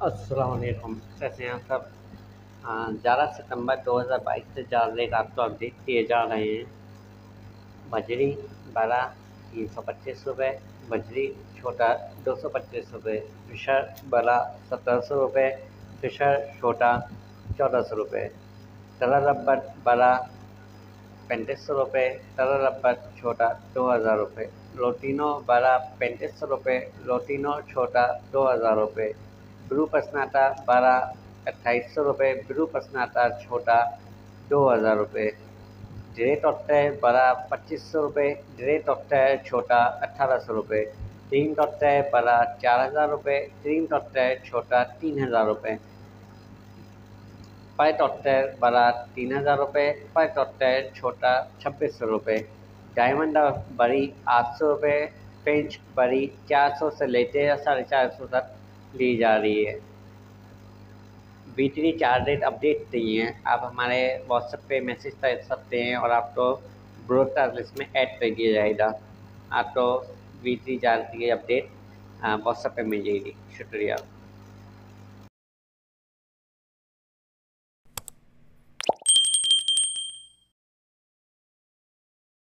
अस्सलाम वालेकुम। कैसे हैं आप सब? 11 सितंबर 2022 से जार रेट आपको अपडेट किए जा रहे हैं। बजरी बड़ा 325 रुपये, बजरी छोटा 225 रुपये, फिशर बड़ा 1700 रुपये, फिशर छोटा 1400 रुपये, तरल रबर बड़ा 3500 रुपये, तरल रबर छोटा 2000 रुपये, लोटिनो बड़ा 3500 रुपये, लोटिनो छोटा 2000 रुपये, ब्रू पसनाटा बड़ा 2800 रुपये, ब्रू पसनाटा छोटा 2000 रुपये, ग्रेट ऑक्टाई बड़ा 2500 रुपये, ग्रेट ऑक्टाई छोटा 1800 रुपये, क्रीम ऑक्टाई बड़ा 4000 रुपये, क्रीम ऑक्टाई छोटा 3000 रुपये, पाइट ऑक्टाई बड़ा 3000 रुपये, पाइट ऑक्टाई छोटा 2600 रुपये, डायमंड बड़ी 800 रुपये, फ्रेंच बड़ी 400 से लेते 450 तक ली जा रही है। वीकली चार्ट रेट अपडेट चाहिए आप हमारे व्हाट्सएप पे मैसेज कर सकते हैं और आपको ब्रोडकास्ट लिस्ट में ऐड कर दिया जाएगा। आपको वीकली चार्ट की अपडेट व्हाट्सएप पे मिल जाएगी। शुक्रिया।